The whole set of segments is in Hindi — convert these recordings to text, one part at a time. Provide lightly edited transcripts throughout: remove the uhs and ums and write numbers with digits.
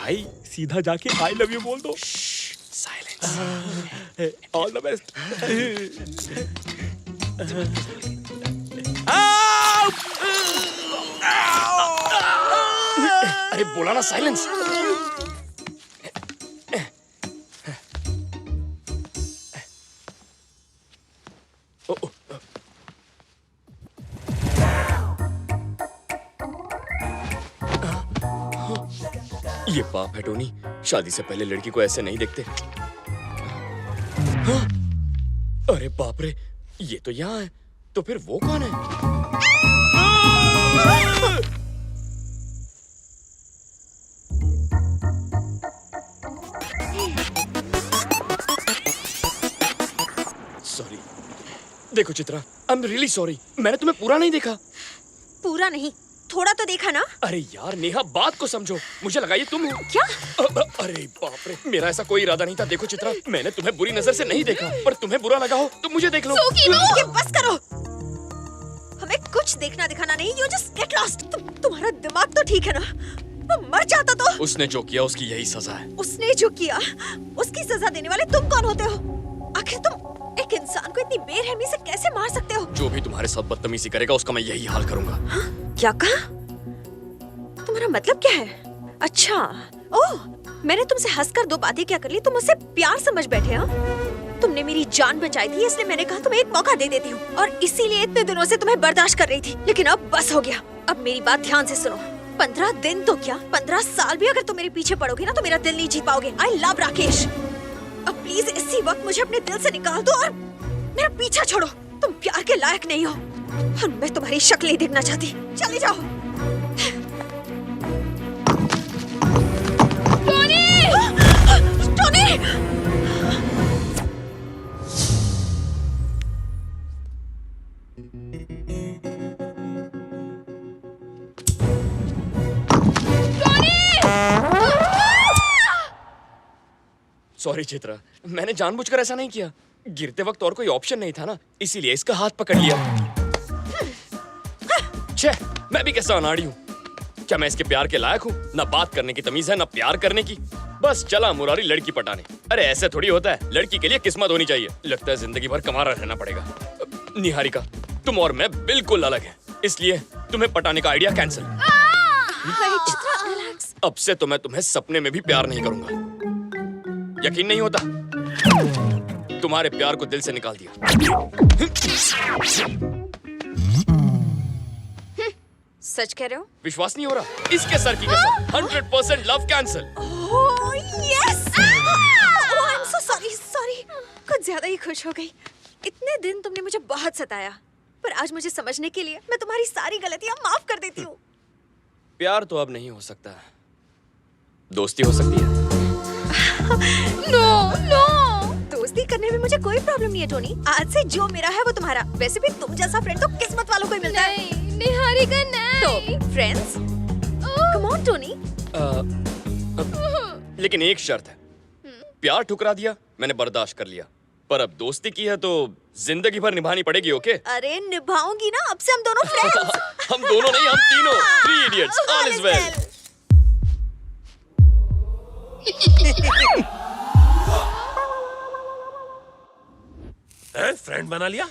भाई सीधा जाके आई लव यू बोल दो। साइलेंस। All the best. अरे बोला ना साइलेंस। ये पाप है टोनी, शादी से पहले लड़की को ऐसे नहीं देखते। हाँ? अरे बाप रे, ये तो यहाँ है, तो फिर वो कौन है? सॉरी। देखो Chitra, I am really sorry, मैंने तुम्हें पूरा नहीं देखा। पूरा नहीं, थोड़ा तो देखा ना। अरे यार नेहा, बात को समझो, मुझे लगा ये तुम हो। क्या? अरे बाप रे, मेरा ऐसा कोई इरादा नहीं था। देखो चित्रा, मैंने तुम्हें बुरी नजर से नहीं देखा, पर तुम्हें बुरा लगा हो तो मुझे देख लो। ये बस करो, हमें कुछ देखना दिखाना नहीं। You just get lost। तुम्हारा दिमाग तो ठीक है ना? वो मर जाता तो। उसने जो किया उसकी यही सजा है। उसने जो किया उसकी सजा देने वाले तुम कौन होते हो? आखिर तुम एक इंसान को इतनी बेरहमी से कैसे मार सकते हो? जो भी तुम्हारे साथ बदतमीजी करेगा उसका मैं यही हाल करूंगा। हाँ? क्या कहा? तुम्हारा मतलब क्या है? अच्छा, ओह, मैंने तुमसे हंसकर दो बातें क्या कर ली, तुम मुझसे प्यार समझ बैठे। हाँ, तुमने मेरी जान बचाई थी, इसलिए मैंने कहा तुम्हें एक मौका दे देती हूँ, और इसीलिए इतने दिनों से तुम्हें बर्दाश्त कर रही थी। लेकिन अब बस हो गया। अब मेरी बात ध्यान से सुनो। 15 दिन तो क्या, 15 साल भी अगर तुम मेरे पीछे पड़ोगे ना तो मेरा दिल नहीं जीत पाओगे। I love Rakesh. अब प्लीज इसी वक्त मुझे अपने दिल से निकाल दो और मेरा पीछा छोड़ो। तुम प्यार के लायक नहीं हो और मैं तुम्हारी शक्ल ही देखना चाहती। चले जाओ। टोनी! टोनी! सॉरी चित्रा, मैंने जानबूझकर ऐसा नहीं किया। गिरते वक्त और कोई ऑप्शन नहीं था ना, इसीलिए इसका हाथ पकड़ लिया। छे, मैं भी कैसा अनाड़ी हूँ। क्या मैं इसके प्यार के लायक हूँ? ना बात करने की तमीज है, ना प्यार करने की। बस चला मुरारी लड़की पटाने। अरे ऐसे थोड़ी होता है, लड़की के लिए किस्मत होनी चाहिए। लगता है जिंदगी भर कमारा रहना पड़ेगा। निहारिका, तुम और मैं बिल्कुल अलग हैं, इसलिए तुम्हें पटाने का आइडिया कैंसिल। अब से तो मैं तुम्हें सपने में भी प्यार नहीं करूंगा। यकीन नहीं होता? तुम्हारे प्यार को दिल से निकाल दिया। सच कह रहे हो? विश्वास नहीं हो रहा? इसके सर की कसम, 100% love cancel. Oh yes! I am so sorry, sorry. कुछ ज्यादा ही खुश हो गई। इतने दिन तुमने मुझे बहुत सताया, पर आज मुझे समझने के लिए मैं तुम्हारी सारी गलतियां माफ कर देती हूँ। प्यार तो अब नहीं हो सकता, दोस्ती हो सकती है। नो नो, दोस्ती करने में मुझे कोई प्रॉब्लम नहीं है टोनी। आज से जो मेरा है वो तुम्हारा। वैसे भी तुम जैसा फ्रेंड तो किस्मत वालों को ही मिलता है। निहारिका नहीं। तो फ्रेंड्स, कम ऑन टोनी। लेकिन एक शर्त है। प्यार ठुकरा दिया, मैंने बर्दाश्त कर लिया, पर अब दोस्ती की है तो जिंदगी भर निभानी पड़ेगी। ओके? अरे निभाऊंगी ना, अब से हम दोनों फ्रेंड्स। हम दोनों नहीं, हम तीनों। 3 idiots, all is well. Friend बना लिया?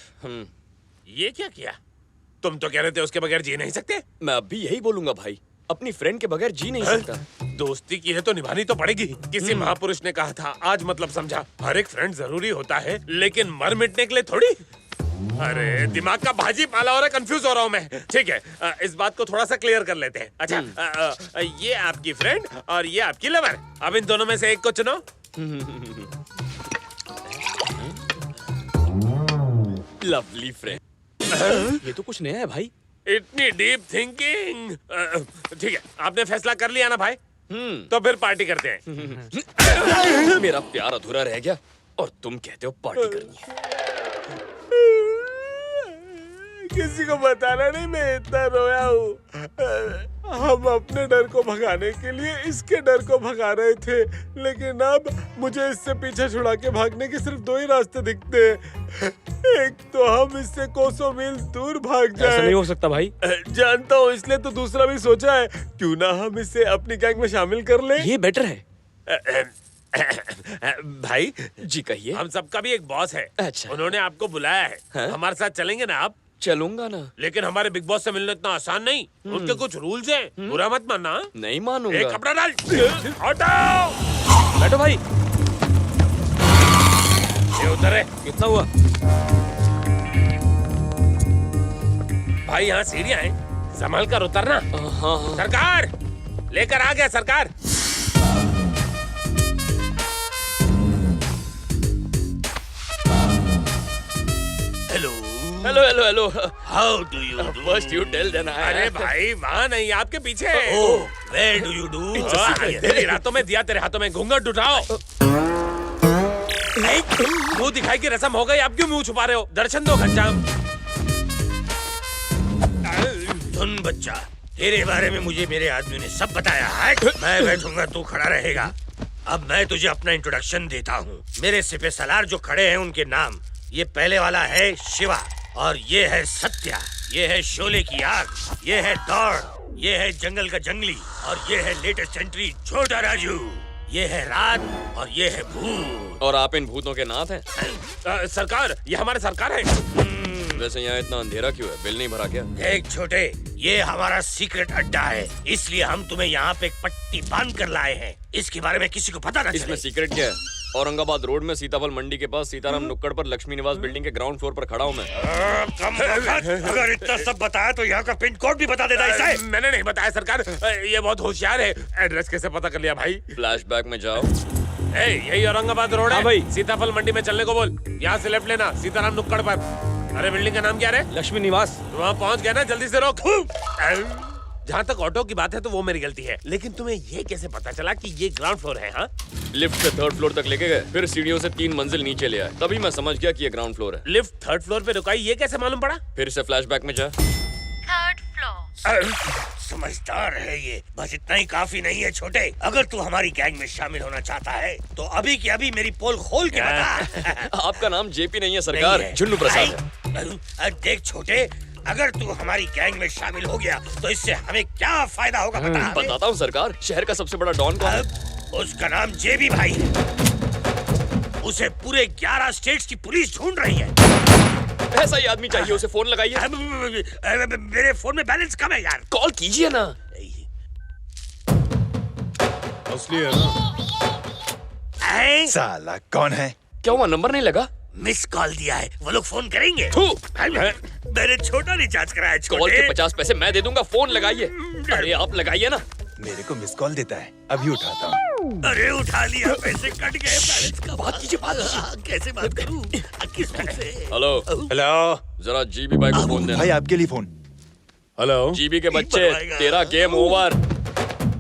ये क्या किया? तुम तो कह रहे थे उसके बगैर जी नहीं सकते। मैं अब भी यही बोलूंगा भाई, अपनी फ्रेंड के बगैर जी नहीं सकता। दोस्ती की है तो निभानी तो पड़ेगी। किसी महापुरुष ने कहा था, आज मतलब समझा। हर एक फ्रेंड जरूरी होता है, लेकिन मर मिटने के लिए थोड़ी। अरे दिमाग का भाजी पाला हो रहा है, कंफ्यूज हो रहा हूँ मैं। ठीक है, इस बात को थोड़ा सा क्लियर कर लेते हैं। अच्छा, ये आपकी फ्रेंड और ये आपकी लवर। अब इन दोनों में से एक को चुनो। Lovely friend. ये तो कुछ नया है भाई। इतनी डीप थिंकिंग। ठीक है, आपने फैसला कर लिया ना भाई? तो फिर पार्टी करते हैं। मेरा प्यार अधूरा रह गया और तुम कहते हो पार्टी करनी है। किसी को बताना नहीं मैं इतना रोया हूँ। हम अपने डर को भगाने के लिए इसके डर को भगा रहे थे, लेकिन अब मुझे इससे पीछे छुड़ा के भागने के सिर्फ दो ही रास्ते दिखते हैं। एक तो हम इससे कोसों मील दूर भाग जाए। ऐसा नहीं हो सकता भाई। जानता हूँ, इसलिए तो दूसरा भी सोचा है, क्यों ना हम इसे अपनी गैंग में शामिल कर लें। ये बेटर है। भाई जी कहिए। हम सबका भी एक बॉस है। अच्छा। उन्होंने आपको बुलाया है। हाँ? हमारे साथ चलेंगे ना आप? चलूंगा ना। लेकिन हमारे बिग बॉस से मिलना इतना आसान नहीं। उनके कुछ रूल्स हैं। बुरा मत मानना। नहीं मानूंगा। एक कपड़ा डाल। हटाओ। बैठो भाई। ये उधर है। कितना हुआ? भाई यहाँ सीढ़ियाँ हैं, संभल कर उतरना। हाँ। सरकार लेकर आ गया सरकार। Hello hello hello hello. How do you first you tell then I. अरे भाई वहाँ नहीं, आपके पीछे। Where do you do? तेरी रातों में दिया, तेरे हाथों में घूंघट उठाओ। मुंह दिखाई की रस्म हो गई, आप क्यों मुंह छुपा रहे हो? दर्शन दो घनश्याम। सुन बच्चा, तेरे बारे में मुझे मेरे आदमी ने सब बताया है। मैं बैठूंगा, तू खड़ा रहेगा। अब मैं तुझे अपना इंट्रोडक्शन देता हूँ। मेरे सिपे सलार जो खड़े हैं उनके नाम, ये पहले वाला है शिवा, और ये है सत्या, ये है शोले की आग, ये है दौड़, ये है जंगल का जंगली, और ये है लेटेस्ट एंट्री छोटा राजू, ये है रात, और ये है भूत। और आप इन भूतों के नाथ हैं? सरकार, ये हमारे सरकार है। वैसे यहाँ इतना अंधेरा क्यों है? बिल नहीं भरा क्या? देख छोटे, ये हमारा सीक्रेट अड्डा है, इसलिए हम तुम्हें यहाँ पे एक पट्टी बांध कर लाए हैं। इसके बारे में किसी को पता न इसमें चले। सीक्रेट क्या है? औरंगाबाद रोड में सीताफल मंडी के पास सीताराम नुक्कड़ पर लक्ष्मी निवास बिल्डिंग के ग्राउंड फ्लोर पर खड़ा हूँ मैं। कम वक्त, अगर इतना सब बताया तो यहाँ का पिन कोड भी बता देता है। मैंने नहीं बताया सरकार, ये बहुत होशियार है। एड्रेस कैसे पता कर लिया भाई? फ्लैशबैक में जाओ। यही औरंगाबाद रोड है। हाँ भाई। सीताफल मंडी में चलने को बोल, यहाँ से लेफ्ट लेना, सीताराम नुक्कड़ पर। अरे बिल्डिंग का नाम क्या है? लक्ष्मी निवास। वहाँ पहुँच गया ना, जल्दी से रोक। जहाँ तक ऑटो की बात है तो वो मेरी गलती है, लेकिन तुम्हें ये कैसे पता चला कि ये ग्राउंड फ्लोर है? हाँ, लिफ्ट से थर्ड फ्लोर तक लेके गए, फिर सीढ़ियों से 3 मंजिल नीचे ले आए, तभी मैं समझ गया कि ये ग्राउंड फ्लोर है। लिफ्ट थर्ड फ्लोर पे रुकाई, ये कैसे मालूम पड़ा? फिर से फ्लैशबैक में जा। Third floor. समझदार है ये, बस इतना ही काफी नहीं है छोटे। अगर तू हमारी गैंग में शामिल होना चाहता है तो अभी के अभी मेरी पोल खोल के बता। आपका नाम जेपी नहीं है सरकार, नहीं है। झुन्नू प्रसाद है। देख छोटे, अगर तू हमारी गैंग में शामिल हो गया तो इससे हमें क्या फायदा होगा बता। बताता हूँ सरकार, शहर का सबसे बड़ा डॉन कौन है? उसका नाम जेबी भाई है। उसे पूरे 11 स्टेट्स की पुलिस ढूंढ रही है। ऐसा ही आदमी चाहिए, उसे फोन लगाइए। मेरे फोन में बैलेंस कम है यार। कॉल कीजिए ना। असली है ना? साला कौन है? क्या हुआ, नंबर नहीं लगा? मिस कॉल दिया है, वो लोग फोन करेंगे। थू। मैंने छोटा रिचार्ज कराया कॉल छोटे। के 50 पैसे मैं दे दूंगा, फोन लगाइए। अरे आप लगाइए ना। मेरे को मिस कॉल देता है, अभी उठाता हूँ। अरे उठा लिया, पैसे कट गए। बैलेंस का बात कीजिए, कैसे बात करूं? किस मुंह से? हेलो हेलो जरा जीबी भाई को फोन देना। भाई, आपके लिए फोन। हेलो। जीबी के बच्चे, तेरा गेम ओवर।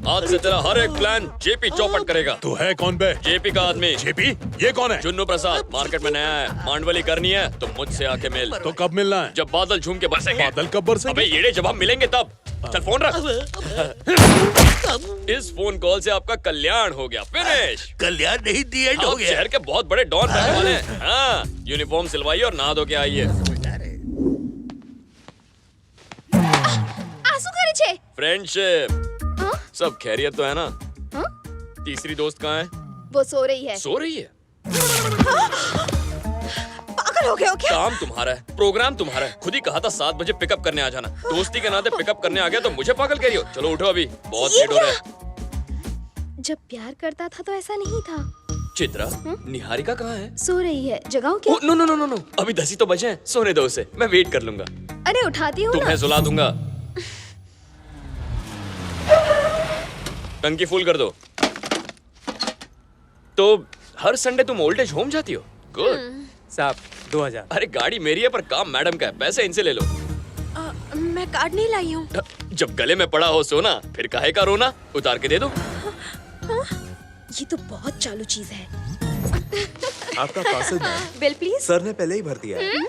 आज से तेरा हर एक प्लान जेपी चौपट करेगा। तू है कौन बे? जेपी का आदमी। जेपी? ये कौन है? जुन्नू प्रसाद मार्केट में नया है, मांडवली करनी है तो मुझसे आके मिल। तो कब मिलना है? जब बादल झूम के बरसेंगे। बादल कब बरसेंगे? अबे येड़े, जब हम मिलेंगे तब। चल फोन रख। इस फोन कॉल से आपका कल्याण हो गया, फिनिश। कल्याण नहीं, दी एंड हो आप गया। शहर के बहुत बड़े डॉन बनने वाले हैं। हाँ, यूनिफॉर्म सिलवाइए और नहा धो के आइए। आंसू करे छे। फ्रेंडशिप। हाँ? सब खैरियत तो है ना? हाँ? तीसरी दोस्त कहाँ है? वो सो रही है। सो रही है। पागल हो गए हो क्या? काम तुम्हारा है, प्रोग्राम तुम्हारा है। खुद ही कहा था 7 बजे पिकअप करने आ जाना। दोस्ती के नाते पिकअप करने आ गया तो मुझे पागल कह रही हो? चलो उठो, अभी बहुत ये लेट हो रहा है। जब प्यार करता था तो ऐसा नहीं था। चित्रा, निहारिका कहाँ है? सो रही है, जगाऊं क्या? Oh, no no no no no, अभी 10 ही तो बजे हैं, सोने दो उसे, मैं वेट कर लूंगा। अरे उठाती हूँ ना। तुम्हें सुला दूंगा। टंकी फुल कर दो। तो हर संडे तुम ओल्ड एज होम जाती हो? गुड। साहब 2000। अरे गाड़ी मेरी है पर काम मैडम का है, पैसे इनसे ले लो। मैं कार्ड नहीं लाई हूँ। जब गले में पड़ा हो सोना, फिर काहे का रोना? उतार के दे दो। ये तो बहुत चालू चीज है। आपका parcel ma'am. Bill please. Sir ने पहले ही भर दिया है।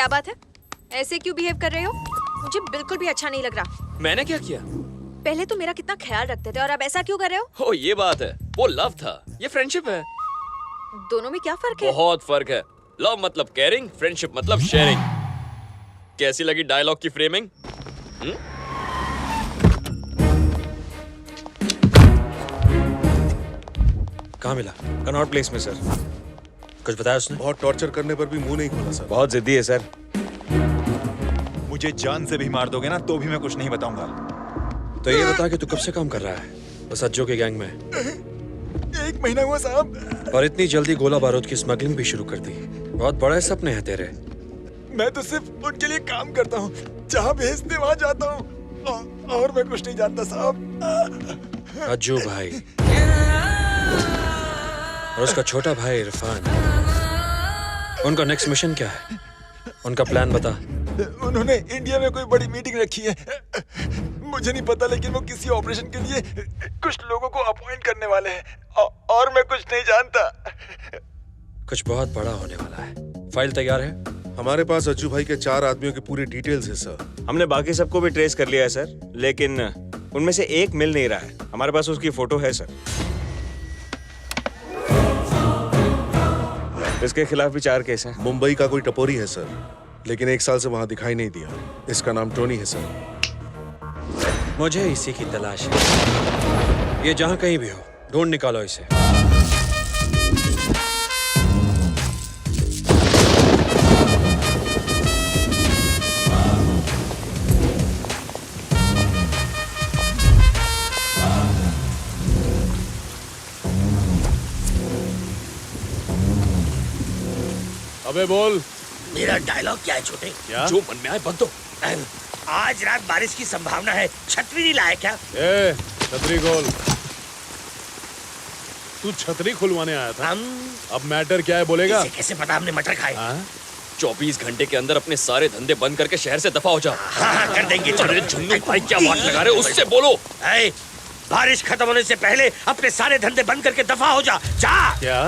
क्या बात है? ऐसे क्यों बिहेव कर रहे हो? मुझे बिल्कुल भी अच्छा नहीं लग रहा। मैंने क्या किया? पहले तो मेरा कितना ख्याल रखते थे और अब ऐसा क्यों कर रहे हो? ओ ये बात है, वो लव था, ये फ्रेंडशिप है। दोनों में क्या फर्क है? बहुत फर्क है। लव मतलब केयरिंग, फ्रेंडशिप मतलब शेयरिंग। कैसी लगी डायलॉग की फ्रेमिंग? कहाँ मिला? कनॉट प्लेस में सर। कुछ बताया उसने? बहुत टॉर्चर करने पर भी मुंह नहीं खोला सर। बहुत जिद्दी है सर। मुझे जान से भी मार दोगे ना तो भी मैं कुछ नहीं बताऊंगा। तो ये बता कि तू कब से काम कर रहा है बस अज्जो के गैंग में? 1 महीना हुआ साहब। और इतनी जल्दी गोला बारूद की स्मगलिंग भी शुरू कर दी। बहुत बड़े सपने हैं तेरे। मैं तो सिर्फ उनके लिए काम करता हूँ, जहाँ भेजते वहाँ जाता हूँ, और मैं कुछ नहीं जानता साहब। अज्जू भाई और उसका छोटा भाई इरफान, उनका नेक्स्ट मिशन क्या है? उनका प्लान बता। उन्होंने इंडिया में कोई बड़ी मीटिंग रखी है, मुझे नहीं पता, लेकिन वो किसी ऑपरेशन के लिए कुछ लोगों को अपॉइंट करने वाले हैं, और मैं कुछ नहीं जानता। कुछ बहुत बड़ा होने वाला है। फाइल तैयार है? हमारे पास अज्जू भाई के 4 आदमियों की पूरी डिटेल्स है सर। हमने बाकी सबको भी ट्रेस कर लिया है सर, लेकिन उनमें से एक मिल नहीं रहा है। हमारे पास उसकी फोटो है सर। इसके खिलाफ भी 4 केस हैं। मुंबई का कोई टपोरी है सर, लेकिन 1 साल से वहाँ दिखाई नहीं दिया। इसका नाम टोनी है सर। मुझे इसी की तलाश है। ये जहाँ कहीं भी हो, ढूंढ निकालो इसे। अबे बोल। मेरा डायलॉग क्या है छोटे? क्या? जो मन में आए बंद दो। आज रात बारिश की संभावना है, छतरी नहीं लाया क्या? ए, छतरी खोल। तू छतरी खुलवाने आया था? अब मैटर क्या है बोलेगा? इसे कैसे पता हमने मटर खाए? 24 घंटे के अंदर अपने सारे धंधे बंद करके शहर से दफा हो जा। हाँ, कर देंगे। अरे झुन्नू भाई क्या वाट लगा रहे हो? उससे बोलो। ऐ, बारिश खत्म होने से पहले अपने सारे धंधे बंद करके दफा हो जा। जा। क्या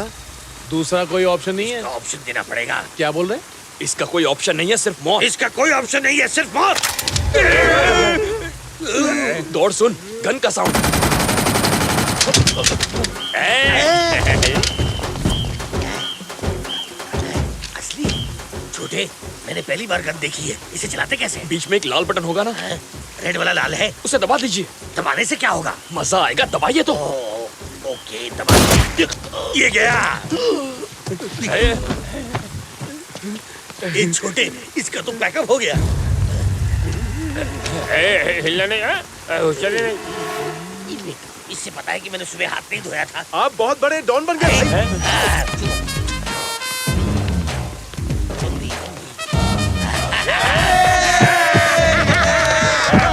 दूसरा कोई ऑप्शन नहीं है? ऑप्शन देना पड़ेगा। क्या बोल रहे? इसका कोई ऑप्शन नहीं है, सिर्फ मौत। इसका कोई ऑप्शन नहीं है, सिर्फ मौत। दौड़ सुन, गन का साउंड। असली? छोटे, मैंने पहली बार गन देखी है। इसे चलाते कैसे? बीच में एक लाल बटन होगा ना? रेड वाला लाल है। उसे दबा दीजिए। दबाने से क्या होगा? मजा आएगा, दबाइए तो। ओके, दबा। ये गया। ये छोटे, इसका तो बैकअप हो गया। हिलने नहीं। इससे पता है कि मैंने सुबह हाथ नहीं धोया था। आप बहुत बड़े डॉन बन गए भाई।